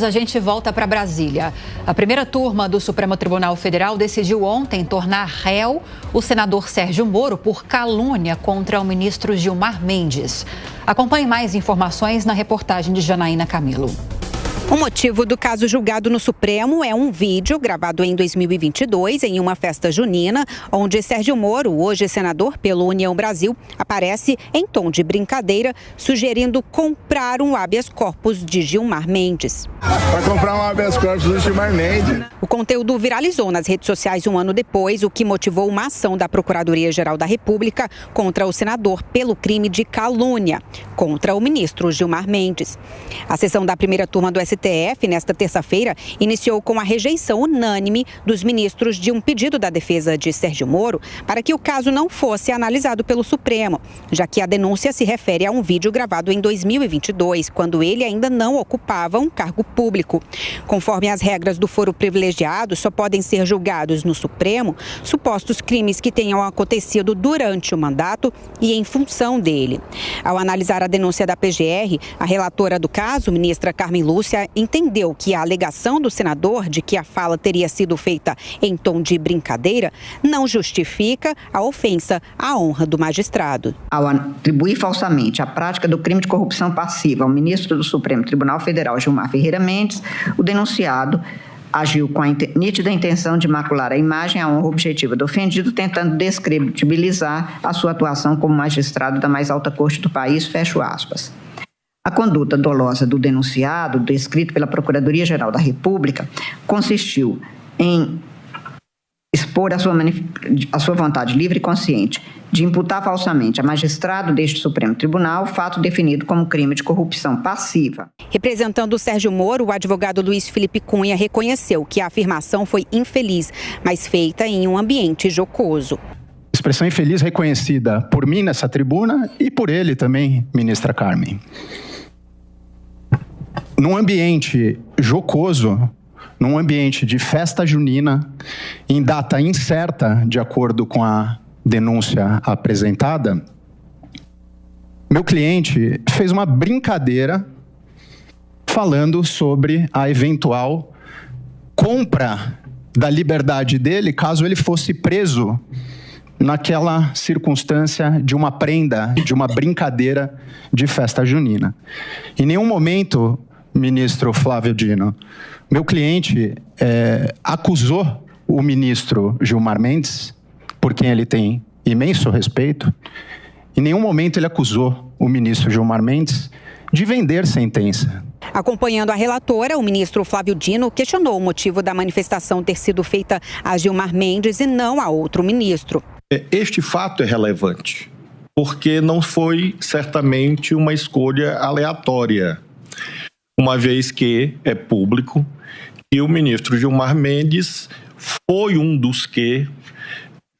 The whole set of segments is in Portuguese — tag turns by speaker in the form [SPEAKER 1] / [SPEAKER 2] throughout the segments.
[SPEAKER 1] A gente volta para Brasília. A primeira turma do Supremo Tribunal Federal decidiu ontem tornar réu o senador Sérgio Moro por calúnia contra o ministro Gilmar Mendes. Acompanhe mais informações na reportagem de Janaína Camilo.
[SPEAKER 2] O motivo do caso julgado no Supremo é um vídeo gravado em 2022 em uma festa junina, onde Sérgio Moro, hoje senador pelo União Brasil, aparece em tom de brincadeira, sugerindo comprar um habeas corpus de Gilmar Mendes.
[SPEAKER 3] Para comprar um habeas corpus do Gilmar Mendes.
[SPEAKER 2] O conteúdo viralizou nas redes sociais um ano depois, o que motivou uma ação da Procuradoria-Geral da República contra o senador pelo crime de calúnia contra o ministro Gilmar Mendes. A sessão da primeira turma do STF, nesta terça-feira, iniciou com a rejeição unânime dos ministros de um pedido da defesa de Sérgio Moro para que o caso não fosse analisado pelo Supremo, já que a denúncia se refere a um vídeo gravado em 2022, quando ele ainda não ocupava um cargo público. Conforme as regras do foro privilegiado, só podem ser julgados no Supremo supostos crimes que tenham acontecido durante o mandato e em função dele. Ao analisar a denúncia da PGR, a relatora do caso, ministra Carmen Lúcia, entendeu que a alegação do senador de que a fala teria sido feita em tom de brincadeira não justifica a ofensa à honra do magistrado.
[SPEAKER 4] Ao atribuir falsamente a prática do crime de corrupção passiva ao ministro do Supremo Tribunal Federal, Gilmar Ferreira Mendes, o denunciado agiu com a nítida intenção de macular a imagem e a honra objetiva do ofendido, tentando descredibilizar a sua atuação como magistrado da mais alta corte do país, fecho aspas. A conduta dolosa do denunciado, descrito pela Procuradoria-Geral da República, consistiu em expor a sua vontade livre e consciente de imputar falsamente a magistrado deste Supremo Tribunal fato definido como crime de corrupção passiva.
[SPEAKER 2] Representando o Sérgio Moro, o advogado Luiz Felipe Cunha reconheceu que a afirmação foi infeliz, mas feita em um ambiente jocoso.
[SPEAKER 5] Expressão infeliz reconhecida por mim nessa tribuna e por ele também, ministra Carmen. Num ambiente jocoso, num ambiente de festa junina, em data incerta, de acordo com a denúncia apresentada, meu cliente fez uma brincadeira falando sobre a eventual compra da liberdade dele caso ele fosse preso naquela circunstância de uma prenda, de uma brincadeira de festa junina. Em nenhum momento, ministro Flávio Dino, meu cliente acusou o ministro Gilmar Mendes, por quem ele tem imenso respeito. Em nenhum momento ele acusou o ministro Gilmar Mendes de vender sentença.
[SPEAKER 2] Acompanhando a relatora, o ministro Flávio Dino questionou o motivo da manifestação ter sido feita a Gilmar Mendes e não a outro ministro.
[SPEAKER 6] Este fato é relevante, porque não foi certamente uma escolha aleatória, uma vez que é público que o ministro Gilmar Mendes foi um dos que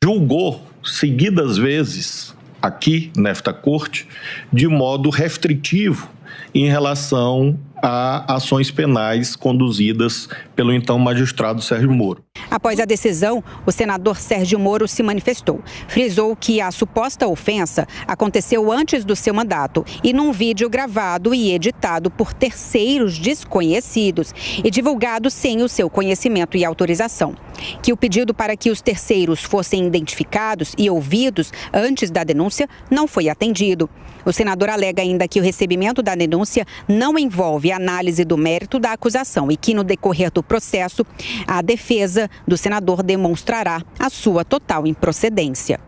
[SPEAKER 6] julgou seguidas vezes aqui nesta corte de modo restritivo em relação a ações penais conduzidas pelo então magistrado Sérgio Moro.
[SPEAKER 2] Após a decisão, o senador Sérgio Moro se manifestou. Frisou que a suposta ofensa aconteceu antes do seu mandato e num vídeo gravado e editado por terceiros desconhecidos e divulgado sem o seu conhecimento e autorização. Que o pedido para que os terceiros fossem identificados e ouvidos antes da denúncia não foi atendido. O senador alega ainda que o recebimento da denúncia não envolve análise do mérito da acusação e que, no decorrer do processo, a defesa do senador demonstrará a sua total improcedência.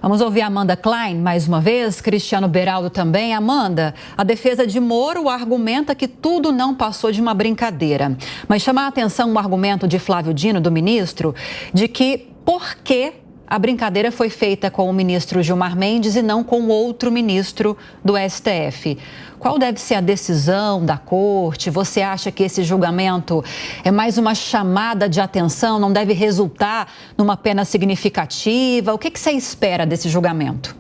[SPEAKER 1] Vamos ouvir a Amanda Klein mais uma vez, Cristiano Beraldo também. Amanda, a defesa de Moro argumenta que tudo não passou de uma brincadeira. Mas chama a atenção o argumento de Flávio Dino, do ministro, de que por que a brincadeira foi feita com o ministro Gilmar Mendes e não com outro ministro do STF. Qual deve ser a decisão da corte? Você acha que esse julgamento é mais uma chamada de atenção, não deve resultar numa pena significativa? O que você espera desse julgamento?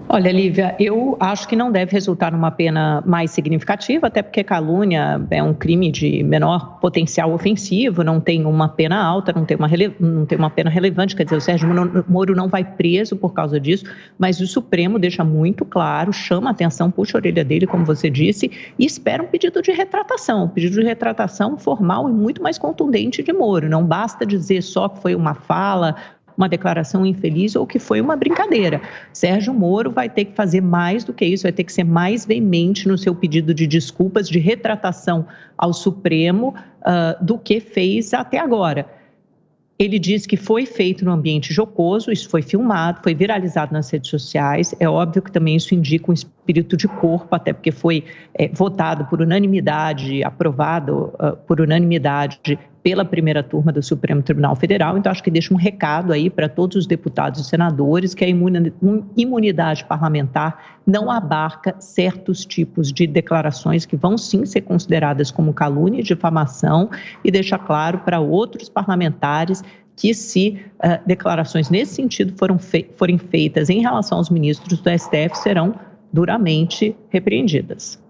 [SPEAKER 7] Olha, Lívia, eu acho que não deve resultar numa pena mais significativa, até porque calúnia é um crime de menor potencial ofensivo, não tem uma pena alta, não tem uma pena relevante, quer dizer, o Sérgio Moro não vai preso por causa disso, mas o Supremo deixa muito claro, chama a atenção, puxa a orelha dele, como você disse, e espera um pedido de retratação formal e muito mais contundente de Moro. Não basta dizer só que foi uma fala, uma declaração infeliz ou que foi uma brincadeira. Sérgio Moro vai ter que fazer mais do que isso, vai ter que ser mais veemente no seu pedido de desculpas, de retratação ao Supremo do que fez até agora. Ele diz que foi feito no ambiente jocoso, isso foi filmado, foi viralizado nas redes sociais. É óbvio que também isso indica um espírito de corpo, até porque foi votado por unanimidade, aprovado por unanimidade pela primeira turma do Supremo Tribunal Federal. Então, acho que deixa um recado aí para todos os deputados e senadores que a imunidade parlamentar não abarca certos tipos de declarações que vão sim ser consideradas como calúnia e difamação, e deixa claro para outros parlamentares que se declarações nesse sentido forem feitas em relação aos ministros do STF, serão duramente repreendidas.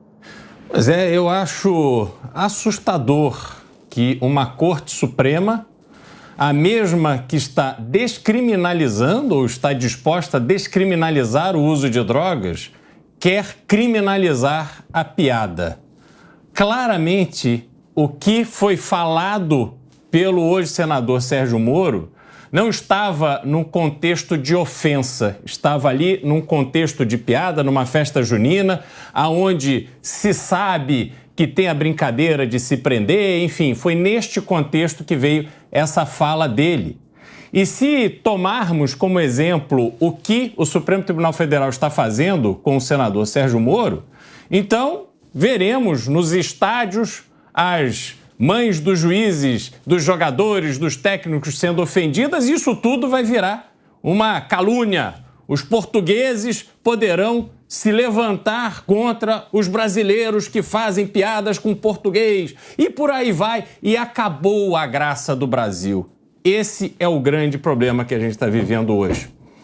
[SPEAKER 8] Mas eu acho assustador que uma Corte Suprema, a mesma que está descriminalizando ou está disposta a descriminalizar o uso de drogas, quer criminalizar a piada. Claramente, o que foi falado pelo hoje senador Sérgio Moro não estava num contexto de ofensa, estava ali num contexto de piada, numa festa junina, aonde se sabe que tem a brincadeira de se prender, enfim, foi neste contexto que veio essa fala dele. E se tomarmos como exemplo o que o Supremo Tribunal Federal está fazendo com o senador Sérgio Moro, então veremos nos estádios as mães dos juízes, dos jogadores, dos técnicos sendo ofendidas, e isso tudo vai virar uma calúnia. Os portugueses poderão se levantar contra os brasileiros que fazem piadas com português, e por aí vai, e acabou a graça do Brasil. Esse é o grande problema que a gente está vivendo hoje.